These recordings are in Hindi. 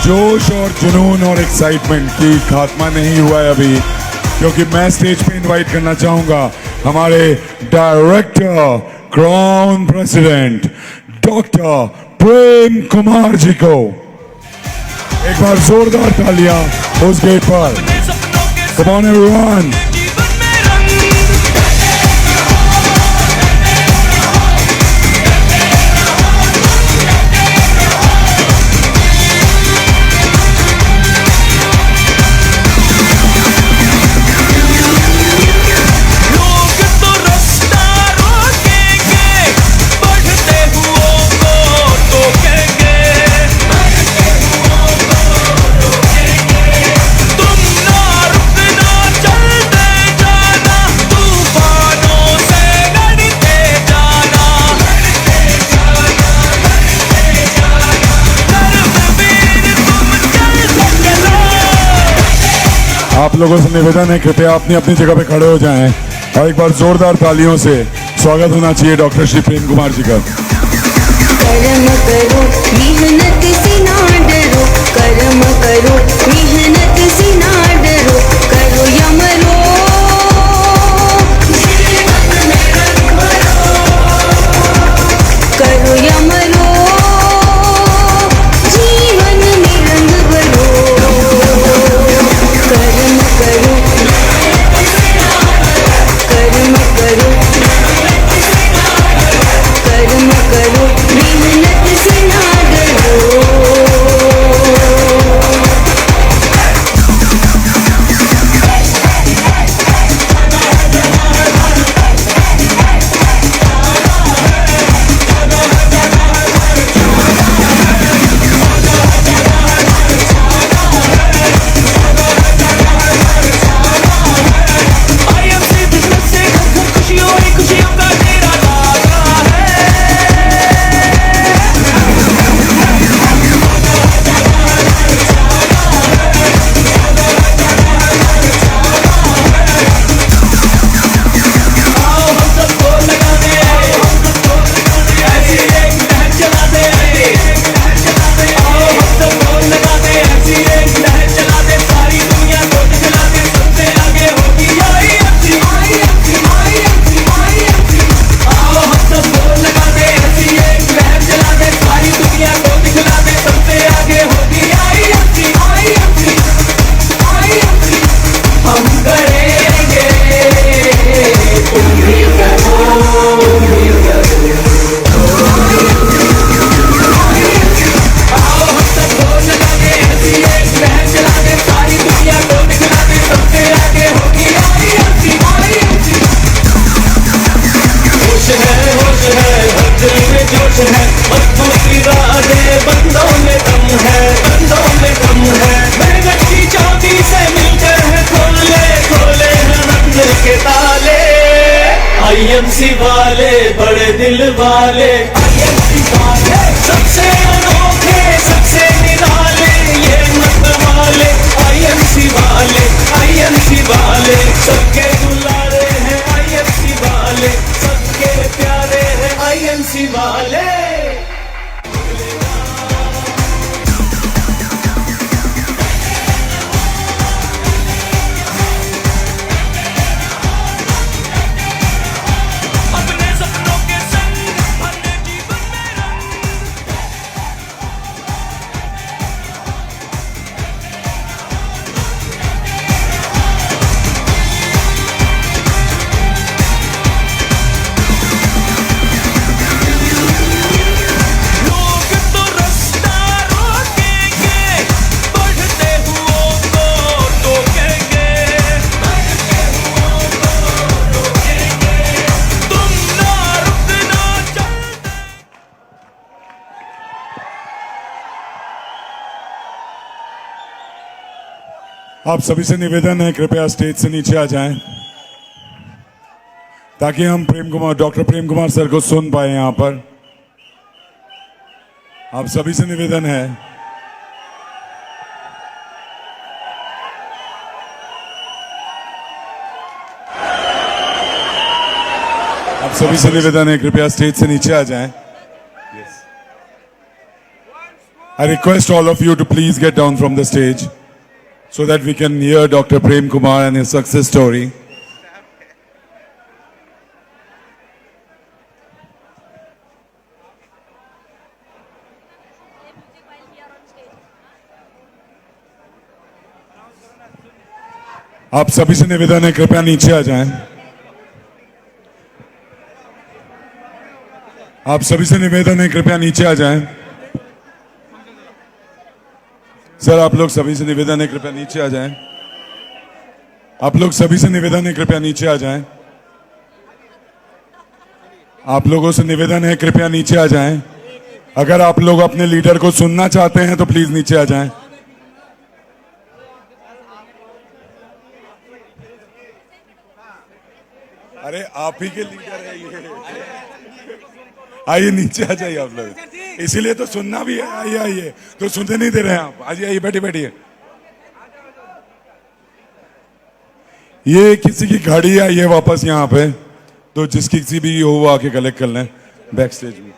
जोश और जुनून और एक्साइटमेंट की खात्मा नहीं हुआ है अभी, क्योंकि मैं स्टेज पे इनवाइट करना चाहूंगा हमारे director, crown president doctor Prem Kumar ji को। एक बार जोरदार तालियां उस गेट पर। Come on everyone. आप लोगों से निवेदन है, कृपया अपनी अपनी जगह पे खड़े हो जाएं और एक बार जोरदार तालियों से स्वागत होना चाहिए डॉक्टर श्री प्रेम कुमार जी का। कर्म करो मेहनत से ना डरो, कर्म करो मेहनत से ना डरो, करो या मरो करो या मरो, जीवन में रंग भरो। कर्म करो कर्म करो कर्म करो मेहनत से ना डरो। आईएमसी वाले बड़े दिल वाले, आईएमसी वाले सबसे अनोखे सबसे निराले, ये मत वाले आईएमसी वाले सबके दुलारे हैं, आईएमसी वाले सबके प्यारे हैं, आईएमसी वाले। आप सभी से निवेदन है, कृपया स्टेज से नीचे आ जाएं ताकि हम डॉक्टर प्रेम कुमार सर को सुन पाए यहां पर। आप सभी से निवेदन है, आप सभी से निवेदन है, कृपया स्टेज से नीचे आ जाएं। I request all of you to please get down from the stage so that we can hear Dr. Prem Kumar and his success story. आप सभी से निवेदन है, कृपया नीचे आ जाएं। आप सभी से निवेदन है, कृपया नीचे आ जाएं। सर, आप लोग सभी से निवेदन है, कृपया नीचे आ जाएं। आप लोग सभी से निवेदन है, कृपया नीचे आ जाएं। आप लोगों से निवेदन है, कृपया नीचे आ जाएं। अगर आप लोग अपने लीडर को सुनना चाहते हैं तो प्लीज नीचे आ जाएं। अरे आप ही के लीडर है ये। आइए नीचे आ जाइए आप लोग, इसीलिए तो सुनना भी है। आइए आइए, तो सुनते नहीं दे रहे हैं आप। आइए आइए, बैठिए बैठिए। ये किसी की गाड़ी आई है वापस यहाँ पे, तो जिसकी किसी भी हो वो आके कलेक्ट कर लें बैक स्टेज में।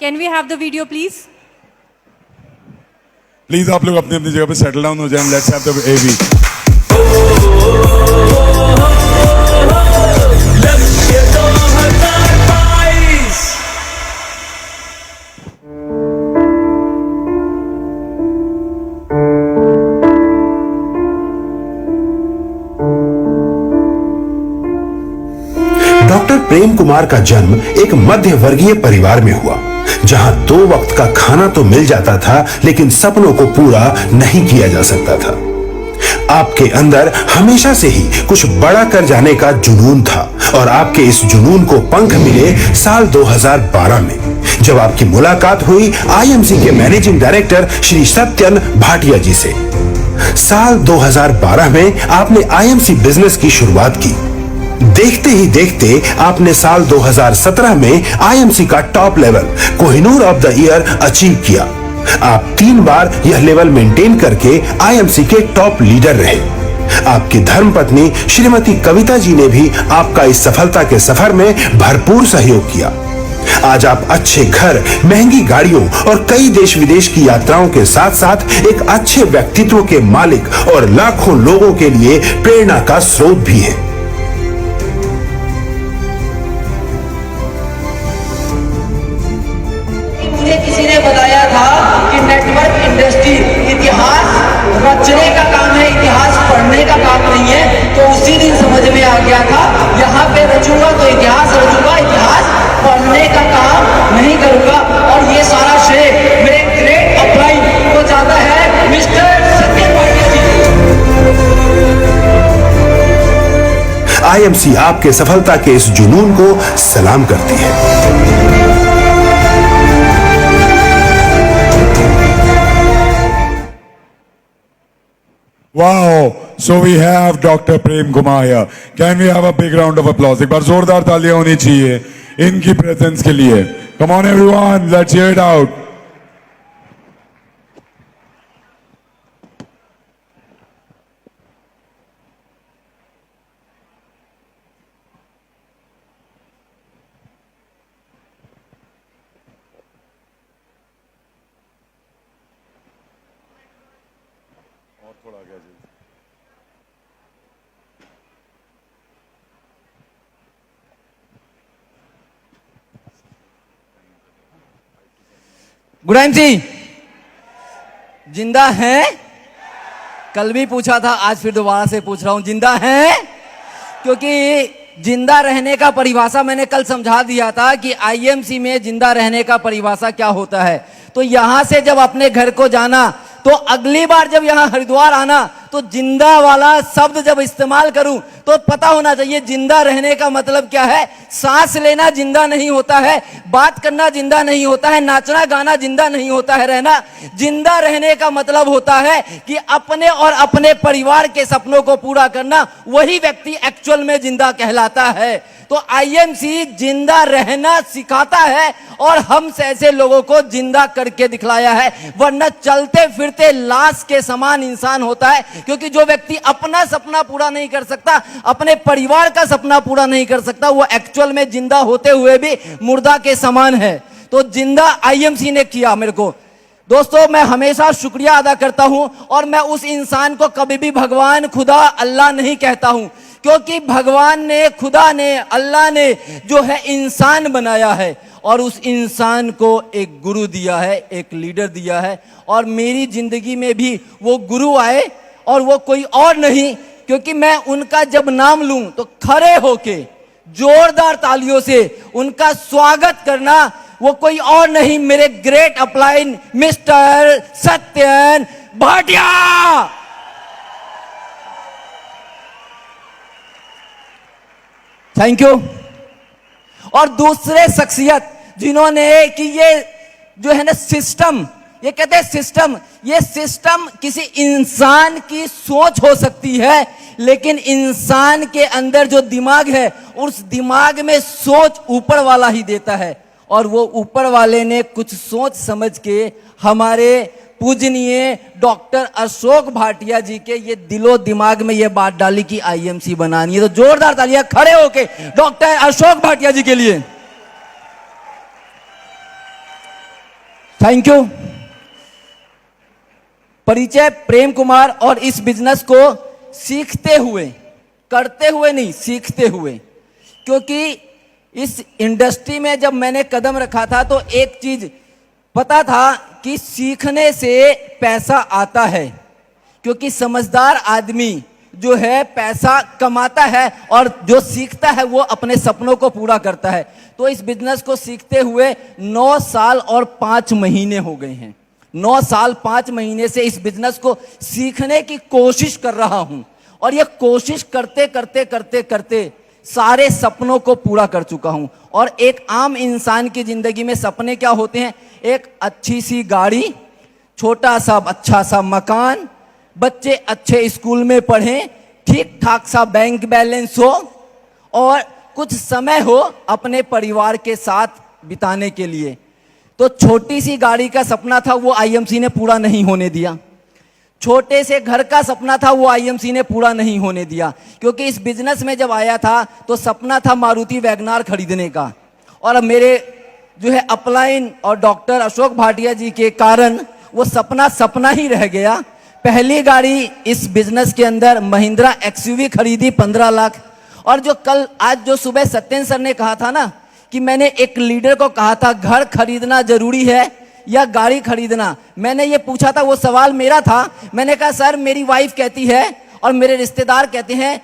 Can we have the video, please? Please आप लोग अपनी अपनी जगह पे सेटल डाउन हो जाएं। Let's have the AV. लक्ष्य 2022। डॉक्टर प्रेम कुमार का जन्म एक मध्य वर्गीय परिवार में हुआ, जहां 2 वक्त का खाना तो मिल जाता था, लेकिन सपनों को पूरा नहीं किया जा सकता था। आपके अंदर हमेशा से ही कुछ बड़ा कर जाने का जुनून था और आपके इस जुनून को पंख मिले साल 2012 में, जब आपकी मुलाकात हुई आईएमसी के मैनेजिंग डायरेक्टर श्री सत्यन भाटिया जी से। साल 2012 में आपने आईएमसी बिजनेस की शुरुआत की। देखते ही देखते आपने साल 2017 में आईएमसी का top level Kohinoor of the year achieve किया। आप 3 बार यह लेवल मेंटेन करके आईएमसी के टॉप लीडर रहे। आपकी धर्मपत्नी श्रीमती कविता जी ने भी आपका इस सफलता के सफर में भरपूर सहयोग किया। आज आप अच्छे घर, महंगी गाड़ियों और कई देश विदेश की यात्राओं के साथ साथ एक अच्छे व्यक्तित्व के मालिक और लाखों लोगों के लिए प्रेरणा का स्रोत भी है। मुझे किसी ने बताया था कि नेटवर्क इंडस्ट्री इतिहास रचने का काम है, इतिहास पढ़ने का काम नहीं है। तो उसी दिन समझ में आ गया था, यहाँ पे रचूंगा तो इतिहास रचूंगा, इतिहास पढ़ने का काम नहीं करूंगा। और ये सारा श्रेय मेरे ग्रेट अपलाइन को जाता है मिस्टर सत्यन भाटिया जी। आईएमसी आपके सफलता के इस जुनून को सलाम करती है। Wow! So we have Dr. Prem Kumar here. Can we have a big round of applause? एक बार जोरदार तालियां होनी चाहिए इनकी प्रेजेंस के लिए। Come on everyone, let's hear it out. गुराइम Singh जिंदा हैं? कल भी पूछा था, आज फिर दोबारा से पूछ रहा हूं, जिंदा हैं? क्योंकि जिंदा रहने का परिभाषा मैंने कल समझा दिया था कि आईएमसी में जिंदा रहने का परिभाषा क्या होता है। तो यहां से जब अपने घर को जाना, तो अगली बार जब यहां हरिद्वार आना, तो जिंदा वाला शब्द जब इस्तेमाल करूं तो पता होना चाहिए जिंदा रहने का मतलब क्या है। सांस लेना जिंदा नहीं होता है, बात करना जिंदा नहीं होता है, नाचना गाना जिंदा नहीं होता है। रहना जिंदा रहने का मतलब होता है कि अपने और अपने परिवार के सपनों को पूरा करना, वही व्यक्ति एक्चुअल में जिंदा कहलाता है। तो आईएमसी जिंदा रहना सिखाता है और हम ऐसे लोगों को जिंदा करके दिखलाया है, वरना चलते फिरते लाश के समान इंसान होता है। क्योंकि जो व्यक्ति अपना सपना पूरा नहीं कर सकता, अपने परिवार का सपना पूरा नहीं कर सकता, वो एक्चुअल में जिंदा होते हुए भी मुर्दा के समान है। तो जिंदा आईएमसी ने किया मेरे को। दोस्तों, मैं हमेशा शुक्रिया अदा करता हूं और मैं उस इंसान को कभी भी भगवान, खुदा, अल्लाह नहीं कहता हूं, क्योंकि भगवान ने, खुदा ने, अल्लाह ने जो है इंसान बनाया है और उस इंसान को एक गुरु दिया है, एक लीडर दिया है। और मेरी जिंदगी में भी वो गुरु आए और वो कोई और नहीं, क्योंकि मैं उनका जब नाम लूं तो खड़े होके जोरदार तालियों से उनका स्वागत करना, वो कोई और नहीं, मेरे great upline mister Satyan Bhatia. Thank you. और दूसरे शख्सियत जिन्होंने कि ये जो है ना सिस्टम, ये कहते हैं सिस्टम, ये सिस्टम किसी इंसान की सोच हो सकती है, लेकिन इंसान के अंदर जो दिमाग है उस दिमाग में सोच ऊपर वाला ही देता है। और वो ऊपर वाले ने कुछ सोच समझ के हमारे पूजनीय डॉक्टर अशोक भाटिया जी के ये दिलो दिमाग में ये बात डाली कि आईएमसी बनानी है। तो जोरदार तालियां खड़े होके डॉक्टर अशोक भाटिया जी के लिए। Thank you. परिचय प्रेम कुमार, और इस बिजनेस को सीखते हुए, करते हुए नहीं, सीखते हुए। क्योंकि इस इंडस्ट्री में जब मैंने कदम रखा था तो एक चीज पता था कि सीखने से पैसा आता है, क्योंकि समझदार आदमी जो है पैसा कमाता है और जो सीखता है वो अपने सपनों को पूरा करता है। तो इस बिजनेस को सीखते हुए 9 साल और 5 महीने हो गए हैं। 9 साल 5 महीने से इस बिजनेस को सीखने की कोशिश कर रहा हूं और ये कोशिश करते करते करते करते सारे सपनों को पूरा कर चुका हूं। और एक आम इंसान की जिंदगी में सपने क्या होते हैं? एक अच्छी सी गाड़ी, छोटा सा अच्छा सा मकान, बच्चे अच्छे स्कूल में पढ़ें, ठीक ठाक सा बैंक बैलेंस हो और कुछ समय हो अपने परिवार के साथ बिताने के लिए। तो छोटी सी गाड़ी का सपना था, वो आईएमसी ने पूरा नहीं होने दिया। छोटे से घर का सपना था, वो आईएमसी ने पूरा नहीं होने दिया। क्योंकि इस बिजनेस में जब आया था तो सपना था मारुति वैगनार खरीदने का, और अब मेरे जो है अपलाइन और डॉक्टर अशोक भाटिया जी के कारण वो सपना सपना ही रह गया। पहली गाड़ी इस बिजनेस के अंदर महिंद्रा एक्सयूवी खरीदी 15 लाख। और जो कल आज जो सुबह सत्यन सर ने कहा था ना कि मैंने एक लीडर को कहा था घर खरीदना जरूरी है या गाड़ी खरीदना, मैंने ये पूछा था, वो सवाल मेरा था। मैंने कहा सर मेरी वाइफ कहती है और मेरे रिश्तेदार कहते हैं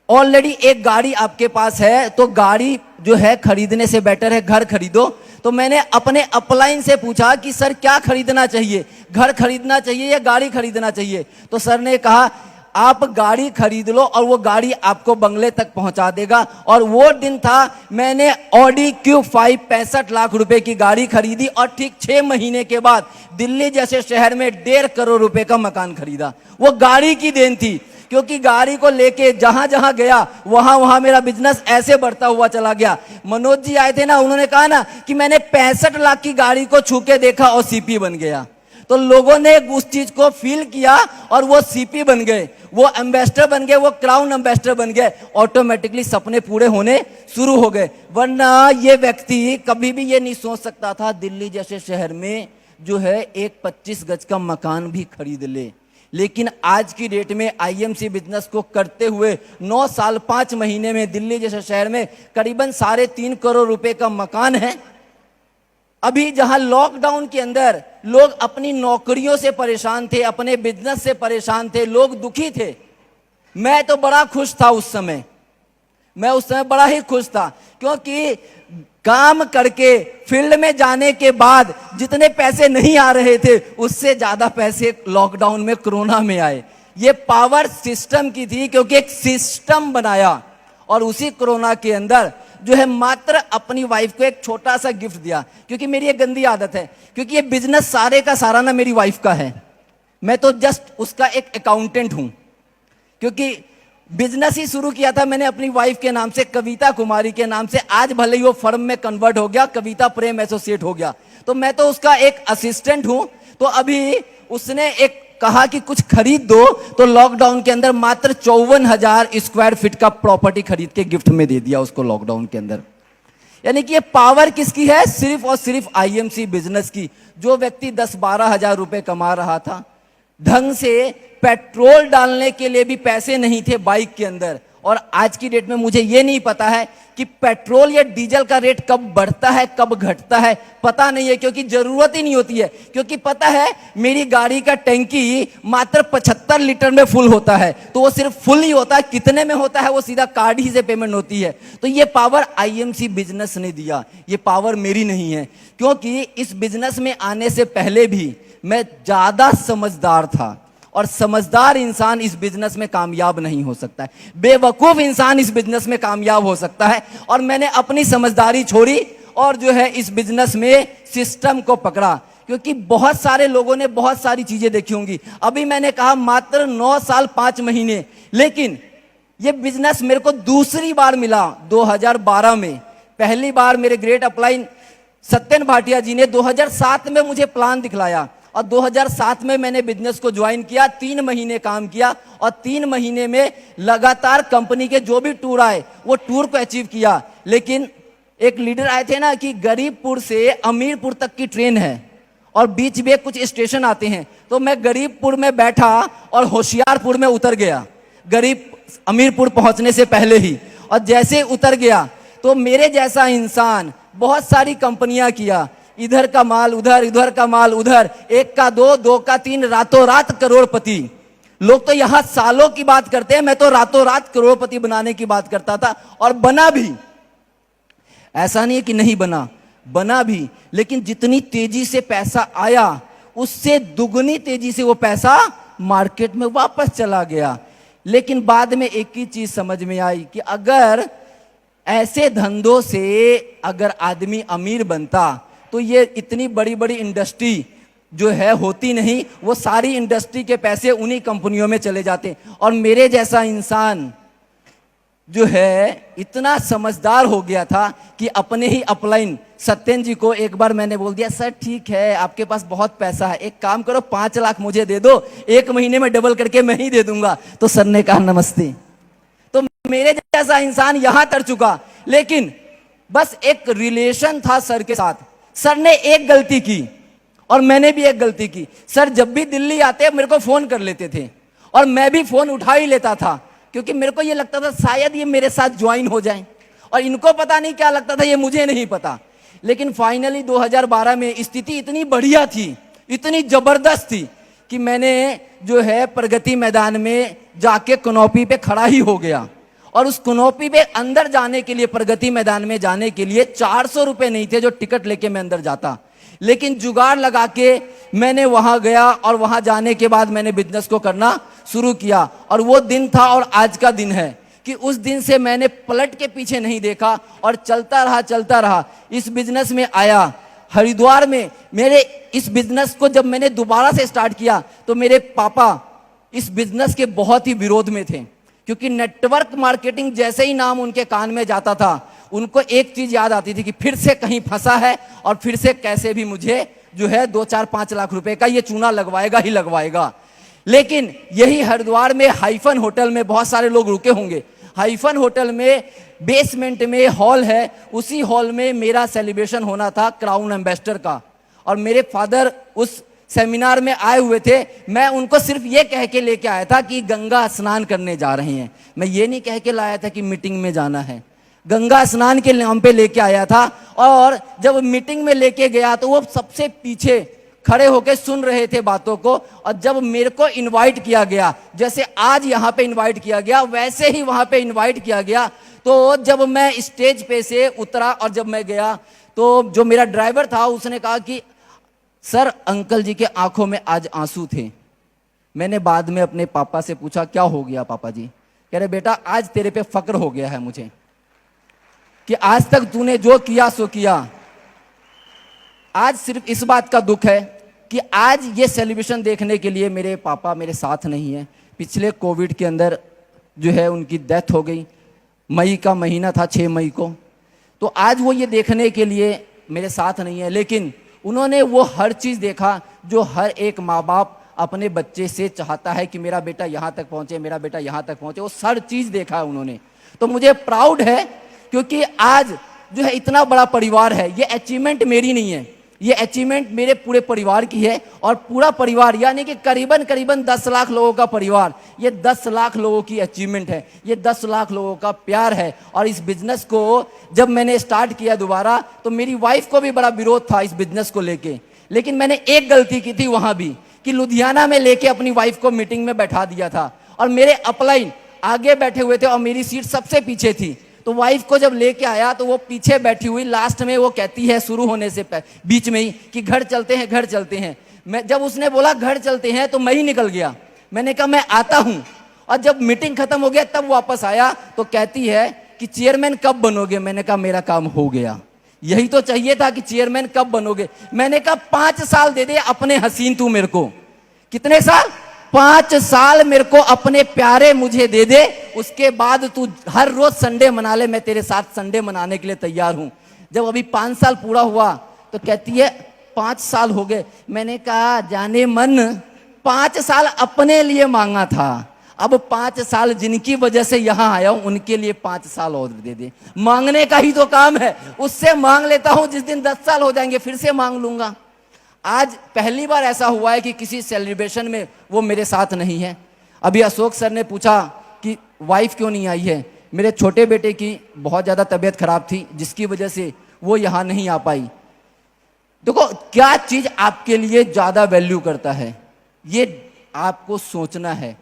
ऑलरेडी एक गाड़ी आपके पास है, तो गाड़ी जो है खरीदने से बेटर है घर खरीदो। तो मैंने अपने अपलाइन से पूछा कि सर क्या खरीदना चाहिए, घर खरीदना चाहिए या गाड़ी खरीदना चाहिए? तो सर ने कहा आप गाड़ी खरीद लो और वो गाड़ी आपको बंगले तक पहुंचा देगा। और वो दिन था मैंने ऑडी Q5 65 लाख रुपए की गाड़ी खरीदी और ठीक 6 महीने के बाद दिल्ली जैसे शहर में 1.5 करोड़ रुपए का मकान खरीदा। वो गाड़ी की देन थी, क्योंकि गाड़ी को लेके जहां जहां गया वहां वहां मेरा बिजनेस ऐसे बढ़ता हुआ चला गया। मनोज जी आए थे ना, उन्होंने कहा ना कि मैंने 65 लाख की गाड़ी को छू के देखा और सीपी बन गया। तो लोगों ने उस चीज को फील किया और वो सीपी बन गए, वो एम्बेसडर बन गए, वो क्राउन एम्बेसडर बन गए। ऑटोमेटिकली सपने पूरे होने शुरू हो गए। वरना ये व्यक्ति कभी भी ये नहीं सोच सकता था दिल्ली जैसे शहर में जो है एक 25 गज का मकान भी खरीद ले। लेकिन आज की डेट में आईएमसी बिजनेस को करते हुए 9 साल 5 महीने में दिल्ली जैसे शहर में करीबन 3.5 करोड़ रुपए का मकान है। अभी जहां लॉकडाउन के अंदर लोग अपनी नौकरियों से परेशान थे, अपने बिजनेस से परेशान थे, लोग दुखी थे, मैं तो बड़ा खुश था उस समय। मैं उस समय बड़ा ही खुश था, क्योंकि काम करके फील्ड में जाने के बाद जितने पैसे नहीं आ रहे थे उससे ज्यादा पैसे लॉकडाउन में, कोरोना में आए। ये पावर सिस्टम की थी, क्योंकि एक सिस्टम बनाया और उसी कोरोना के अंदर जो है मात्र अपनी वाइफ को एक छोटा सा गिफ्ट दिया। क्योंकि मेरी एक गंदी आदत है, क्योंकि ये बिजनेस सारे का सारा ना मेरी वाइफ का है, मैं तो जस्ट उसका एक अकाउंटेंट हूं। क्योंकि बिजनेस ही शुरू किया था मैंने अपनी वाइफ के नाम से, कविता कुमारी के नाम से। आज भले ही वो फर्म में कन्वर्ट हो गया, कविता प्रेम एसोसिएट हो गया, तो मैं तो उसका एक असिस्टेंट हूं। तो अभी उसने एक कहा कि कुछ खरीद दो, तो लॉकडाउन के अंदर मात्र 54,000 स्क्वायर फीट का प्रॉपर्टी खरीद के गिफ्ट में दे दिया उसको लॉकडाउन के अंदर। यानी कि ये पावर किसकी है? सिर्फ और सिर्फ आईएमसी बिजनेस की। जो व्यक्ति 10-12 हजार रुपए कमा रहा था, ढंग से पेट्रोल डालने के लिए भी पैसे नहीं थे बाइक के अंदर, और आज की डेट में मुझे ये नहीं पता है कि पेट्रोल या डीजल का रेट कब बढ़ता है कब घटता है, पता नहीं है, क्योंकि जरूरत ही नहीं होती है। क्योंकि पता है मेरी गाड़ी का टैंकी मात्र 75 लीटर में फुल होता है, तो वो सिर्फ फुल ही होता है, कितने में होता है वो सीधा कार्ड ही से पेमेंट होती है। तो ये पावर आईएमसी बिजनेस ने दिया, ये पावर मेरी नहीं है। क्योंकि इस बिजनेस में आने से पहले भी मैं ज्यादा समझदार था, और समझदार इंसान इस बिजनेस में कामयाब नहीं हो सकता है, बेवकूफ इंसान इस बिजनेस में कामयाब हो सकता है। और मैंने अपनी समझदारी छोड़ी और जो है इस बिजनेस में सिस्टम को पकड़ा। क्योंकि बहुत सारे लोगों ने बहुत सारी चीजें देखी होंगी। अभी मैंने कहा मात्र 9 साल 5 महीने, लेकिन ये बिजनेस मेरे को दूसरी बार मिला 2012 में। पहली बार मेरे ग्रेट अपलाइन सत्यन भाटिया जी ने 2007 में मुझे प्लान दिखलाया, और 2007 में मैंने बिजनेस को ज्वाइन किया। 3 महीने काम किया, और 3 महीने में लगातार कंपनी के जो भी टूर आए वो टूर को अचीव किया। लेकिन एक लीडर आए थे ना कि गरीबपुर से अमीरपुर तक की ट्रेन है और बीच में कुछ स्टेशन आते हैं, तो मैं गरीबपुर में बैठा और होशियारपुर में उतर गया, अमीरपुर पहुंचने से पहले ही। और जैसे उतर गया तो मेरे जैसा इंसान बहुत सारी कंपनियां किया, इधर का माल उधर, इधर का माल उधर, 1 का 2, 2 का 3, रातों रात करोड़पति। लोग तो यहां सालों की बात करते हैं, मैं तो रातों रात करोड़पति बनाने की बात करता था, और बना भी। ऐसा नहीं है कि नहीं बना, बना भी, लेकिन जितनी तेजी से पैसा आया उससे दुगनी तेजी से वो पैसा मार्केट में वापस चला गया। लेकिन बाद में एक ही चीज समझ में आई कि अगर ऐसे धंधों से अगर आदमी अमीर बनता तो ये इतनी बड़ी बड़ी इंडस्ट्री जो है होती नहीं, वो सारी इंडस्ट्री के पैसे उन्हीं कंपनियों में चले जाते। और मेरे जैसा इंसान जो है इतना समझदार हो गया था कि अपने ही अपलाइन सत्यन जी को एक बार मैंने बोल दिया, सर ठीक है आपके पास बहुत पैसा है, एक काम करो 5 लाख मुझे दे दो, 1 महीने में डबल करके मैं ही दे दूंगा। तो सर ने कहा नमस्ते। तो मेरे जैसा इंसान यहां तर चुका, लेकिन बस एक रिलेशन था सर के साथ। सर ने एक गलती की और मैंने भी एक गलती की। सर जब भी दिल्ली आते मेरे को फोन कर लेते थे, और मैं भी फोन उठा ही लेता था, क्योंकि मेरे को ये लगता था शायद ये मेरे साथ ज्वाइन हो जाएं, और इनको पता नहीं क्या लगता था, ये मुझे नहीं पता। लेकिन फाइनली 2012 में स्थिति इतनी बढ़िया थी, इतनी जबरदस्त थी कि मैंने जो है प्रगति मैदान में जाके कनॉपी पे खड़ा ही हो गया। और उस कनॉपी पे अंदर जाने के लिए, प्रगति मैदान में जाने के लिए 400 रुपए नहीं थे जो टिकट लेके मैं अंदर जाता, लेकिन जुगाड़ लगा के मैंने वहां गया, और वहां जाने के बाद मैंने बिजनेस को करना शुरू किया। और वो दिन था और आज का दिन है कि उस दिन से मैंने पलट के पीछे नहीं देखा, और चलता रहा। इस बिजनेस में आया हरिद्वार में। मेरे इस बिजनेस को जब मैंने दोबारा से स्टार्ट किया तो मेरे पापा इस बिजनेस के बहुत ही विरोध में थे, क्योंकि नेटवर्क मार्केटिंग जैसे ही नाम उनके कान में जाता था, उनको एक चीज याद आती थी कि फिर से कहीं फंसा है, और फिर से कैसे भी मुझे जो है 2-4-5 लाख रुपए का ये चूना लगवाएगा ही लगवाएगा। लेकिन यही हरिद्वार में हाइफन होटल में बहुत सारे लोग रुके होंगे। हाइफन होटल में बेसमेंट में हॉल है, उसी हॉल में मेरा सेलिब्रेशन होना था क्राउन एम्बेसडर का, और मेरे फादर उस सेमिनार में आए हुए थे। मैं उनको सिर्फ ये कह के लेके आया था कि गंगा स्नान करने जा रहे हैं, मैं ये नहीं कह के लाया था कि मीटिंग में जाना है। गंगा स्नान के नाम पे लेके आया था, और जब मीटिंग में लेके गया तो वो सबसे पीछे खड़े होकर सुन रहे थे बातों को। और जब मेरे को इनवाइट किया गया, जैसे आज यहाँ पे इनवाइट किया गया वैसे ही वहां पे इनवाइट किया गया, तो जब मैं स्टेज पे से उतरा और जब मैं गया तो जो मेरा ड्राइवर था उसने कहा कि सर अंकल जी के आंखों में आज आंसू थे। मैंने बाद में अपने पापा से पूछा क्या हो गया पापा जी? कह रहे बेटा आज तेरे पे फक्र हो गया है मुझे कि आज तक तूने जो किया सो किया। आज सिर्फ इस बात का दुख है कि आज ये सेलिब्रेशन देखने के लिए मेरे पापा मेरे साथ नहीं है। पिछले कोविड के अंदर जो है उनकी डेथ हो गई, मई का महीना था 6 मई को, तो आज वो ये देखने के लिए मेरे साथ नहीं है, लेकिन उन्होंने वो हर चीज़ देखा जो हर एक माँ बाप अपने बच्चे से चाहता है कि मेरा बेटा यहाँ तक पहुँचे, मेरा बेटा यहाँ तक पहुँचे, वो हर चीज़ देखा है उन्होंने। तो मुझे प्राउड है क्योंकि आज जो है इतना बड़ा परिवार है। ये अचीवमेंट मेरी नहीं है, ये अचीवमेंट मेरे पूरे परिवार की है। और पूरा परिवार यानी कि करीबन 10 लाख लोगों का परिवार, ये 10 लाख लोगों की अचीवमेंट है, ये 10 लाख लोगों का प्यार है। और इस बिजनेस को जब मैंने स्टार्ट किया दोबारा, तो मेरी वाइफ को भी बड़ा विरोध था इस बिजनेस को लेके, लेकिन मैंने एक गलती की थी वहां भी कि लुधियाना में लेके अपनी वाइफ को मीटिंग में बैठा दिया था और मेरे अपलाइन आगे बैठे हुए थे और मेरी सीट सबसे पीछे थी। तो वाइफ को जब लेके आया तो वो पीछे बैठी हुई, लास्ट में वो कहती है शुरू होने से बीच में ही कि घर चलते हैं, घर चलते हैं। मैं जब उसने बोला घर चलते हैं तो मैं ही निकल गया। मैंने कहा मैं आता हूं। और जब मीटिंग खत्म हो गया तब वापस आया तो कहती है कि चेयरमैन कब बनोगे? मैंने कहा मेरा काम हो गया। यही तो चाहिए था कि चेयरमैन कब बनोगे। मैंने कहा 5 साल दे दे अपने हसीन तू मेरे को। कितने साल? 5 साल मेरे को अपने प्यारे मुझे दे दे, उसके बाद तू हर रोज संडे मना ले, मैं तेरे साथ संडे मनाने के लिए तैयार हूं। जब अभी 5 साल पूरा हुआ तो कहती है 5 साल हो गए। मैंने कहा जाने मन, 5 साल अपने लिए मांगा था, अब 5 साल जिनकी वजह से यहां आया हूं उनके लिए 5 साल और दे दे। मांगने का ही तो काम है, उससे मांग लेता हूं, जिस दिन 10 साल हो जाएंगे फिर से मांग लूंगा। आज पहली बार ऐसा हुआ है कि किसी सेलिब्रेशन में वो मेरे साथ नहीं है। अभी अशोक सर ने पूछा कि वाइफ क्यों नहीं आई है। मेरे छोटे बेटे की बहुत ज़्यादा तबीयत खराब थी जिसकी वजह से वो यहाँ नहीं आ पाई। देखो क्या चीज़ आपके लिए ज़्यादा वैल्यू करता है ये आपको सोचना है।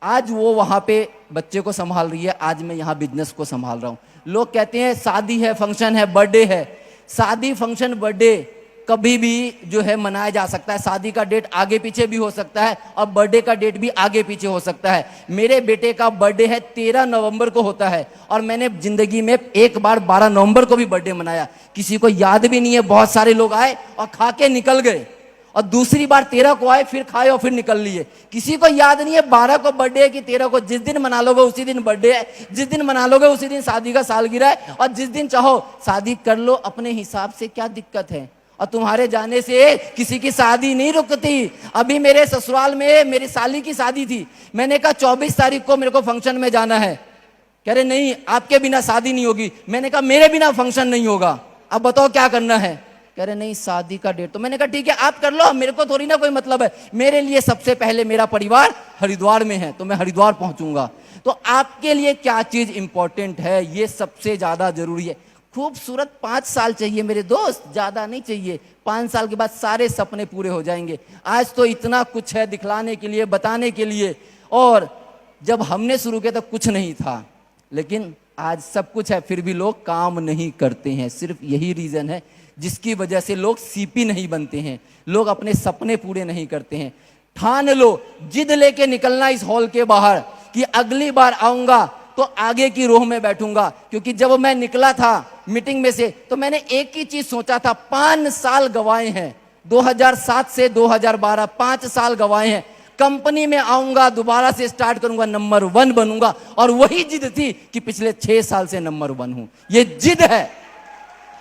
आज वो वहाँ पे बच्चे को संभाल रही है, आज मैं यहाँ बिजनेस को संभाल रहा हूँ। लोग कहते हैं शादी है, फंक्शन है, बर्थडे है। शादी फंक्शन बर्थडे कभी भी जो है मनाया जा सकता है। शादी का डेट आगे पीछे भी हो सकता है और बर्थडे का डेट भी आगे पीछे हो सकता है। मेरे बेटे का बर्थडे है 13 नवंबर को होता है और मैंने जिंदगी में एक बार 12 नवंबर को भी बर्थडे मनाया। किसी को याद भी नहीं है, बहुत सारे लोग आए और खा के निकल गए, और दूसरी बार 13 को आए, फिर खाए और फिर निकल लिए। किसी को याद नहीं है 12 को बर्थडे है कि 13 को। जिस दिन मना लोगे उसी दिन बर्थडे है, जिस दिन मना लोगे उसी दिन शादी का सालगिरह है, और जिस दिन चाहो शादी कर लो अपने हिसाब से, क्या दिक्कत है। और तुम्हारे जाने से किसी की शादी नहीं रुकती। अभी मेरे ससुराल में मेरी साली की शादी थी, मैंने कहा 24 तारीख को मेरे को फंक्शन में जाना है। कह रहे नहीं आपके बिना शादी नहीं होगी। मैंने कहा मेरे बिना फंक्शन नहीं होगा, अब बताओ क्या करना है। कह रहे नहीं शादी का डेट। तो मैंने कहा ठीक है आप कर लो, मेरे को थोड़ी ना कोई मतलब है। मेरे लिए सबसे पहले मेरा परिवार हरिद्वार में है तो मैं हरिद्वार पहुंचूंगा। तो आपके लिए क्या चीज इंपॉर्टेंट है ये सबसे ज्यादा जरूरी है। खूबसूरत 5 साल चाहिए मेरे दोस्त, ज्यादा नहीं चाहिए। 5 साल के बाद सारे सपने पूरे हो जाएंगे। आज तो इतना कुछ है दिखलाने के लिए, बताने के लिए, और जब हमने शुरू किया तब कुछ नहीं था, लेकिन आज सब कुछ है फिर भी लोग काम नहीं करते हैं। सिर्फ यही रीजन है जिसकी वजह से लोग सीपी नहीं बनते हैं, लोग अपने सपने पूरे नहीं करते हैं। ठान लो, जिद लेके निकलना इस हॉल के बाहर कि अगली बार आऊंगा तो आगे की रोह में बैठूंगा। क्योंकि जब मैं निकला था मीटिंग में से तो मैंने एक ही चीज सोचा था, 5 साल गवाए हैं, 2007 से 2012 5 साल गवाए हैं। कंपनी में आऊंगा, दोबारा से स्टार्ट करूंगा, नंबर 1 बनूंगा। और वही जिद थी कि पिछले 6 साल से नंबर 1 हूं, ये जिद है।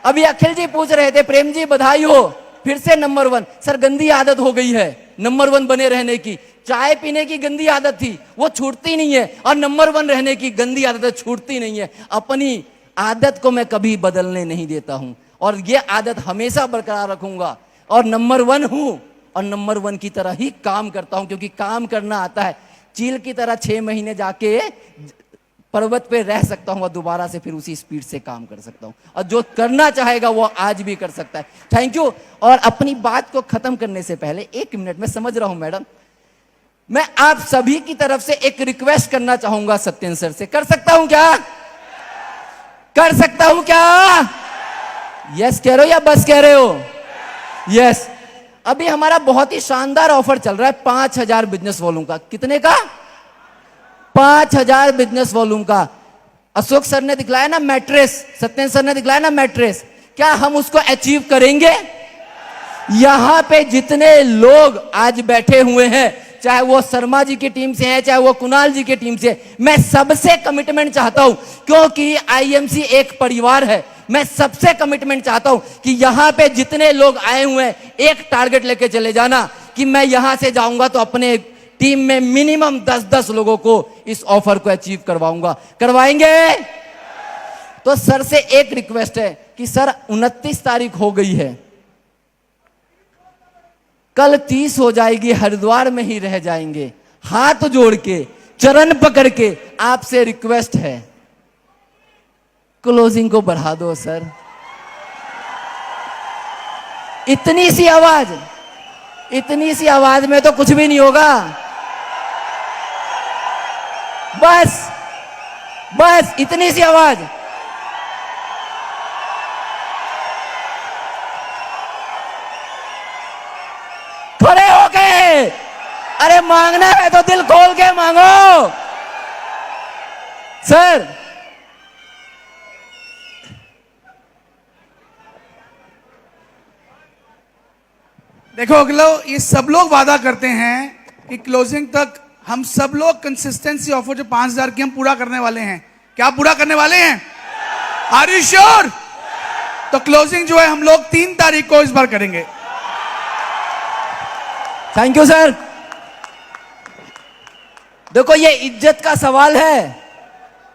अभी अखिल जी पूछ रहे थे प्रेम जी बधाई हो फिर से नंबर 1। सर गंदी आदत हो गई है नंबर 1 बने रहने की। चाय पीने की गंदी आदत थी वो छूटती नहीं है, और नंबर 1 रहने की गंदी आदत छूटती नहीं है। अपनी आदत को मैं कभी बदलने नहीं देता हूं और ये आदत हमेशा बरकरार रखूंगा। और नंबर 1 हूं और नंबर 1 की तरह ही काम करता हूं, क्योंकि काम करना आता है। चील की तरह 6 महीने जाके पर्वत पे रह सकता हूं और दोबारा से फिर उसी स्पीड से काम कर सकता हूं, और जो करना चाहेगा वो आज भी कर सकता है। Thank you. और अपनी बात को खत्म करने से पहले 1 मिनट में समझ रहा हूं मैडम, मैं आप सभी की तरफ से एक रिक्वेस्ट करना चाहूंगा सत्येंद्र सर से। कर सकता हूं क्या? कर सकता हूं क्या? यस कह रहे हो या बस कह रहे हो? यस। अभी हमारा बहुत ही शानदार ऑफर चल रहा है 5,000 बिजनेस वॉल्यूम का। कितने का? 5,000 बिजनेस वॉल्यूम का। अशोक सर ने दिखलाया ना मैट्रेस, सत्येंद्र सर ने दिखलाया ना मैट्रेस, क्या हम उसको अचीव करेंगे? यहां पे जितने लोग आज बैठे हुए हैं, चाहे वो शर्मा जी की टीम से हैं, चाहे वो कुणाल जी की टीम से, मैं सबसे कमिटमेंट चाहता हूं, क्योंकि आईएमसी एक परिवार है। मैं सबसे कमिटमेंट चाहता हूं कि यहां पे जितने लोग आए हुए हैं, एक टारगेट लेके चले जाना कि मैं यहां से जाऊंगा तो अपने टीम में मिनिमम 10-10 लोगों को इस ऑफर को अचीव करवाऊंगा। करवाएंगे? तो सर से एक रिक्वेस्ट है कि सर 29 तारीख हो गई है, कल 30 हो जाएगी, हरिद्वार में ही रह जाएंगे। हाथ जोड़ के, चरण पकड़ के आपसे रिक्वेस्ट है, क्लोजिंग को बढ़ा दो सर। इतनी सी आवाज में तो कुछ भी नहीं होगा। बस इतनी सी आवाज। खड़े हो गए, अरे मांगना है तो दिल खोल के मांगो सर। देखो अगलो, ये सब लोग वादा करते हैं कि क्लोजिंग तक हम सब लोग कंसिस्टेंसी ऑफर जो 5,000 की हम पूरा करने वाले हैं। क्या पूरा करने वाले हैं? Are you sure? तो क्लोजिंग जो है हम लोग 3 तारीख को इस बार करेंगे। Thank you sir. देखो ये इज्जत का सवाल है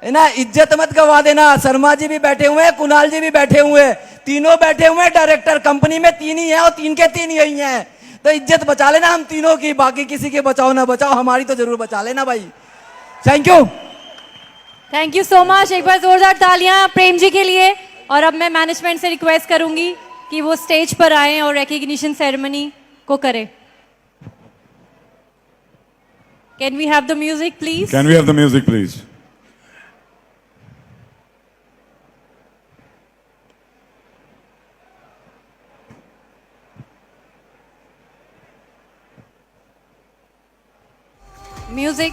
ना, इज्जत मत गवा देना। शर्मा जी भी बैठे हुए हैं, कुणाल जी भी बैठे हुए हैं, तीनों बैठे हुए हैं डायरेक्टर। कंपनी में 3 ही हैं और 3 के 3 यही हैं, तो इज्जत बचा लेना हम तीनों की। बाकी किसी के बचाओ ना बचाओ, हमारी तो जरूर बचा लेना भाई। Thank you so much. एक बार जोरदार तालियां प्रेम जी के लिए। और अब मैं मैनेजमेंट से रिक्वेस्ट करूंगी कि वो स्टेज पर आए और रिकॉग्निशन सेरेमनी को करें। Can we have the music please? Can we have the music, please? Music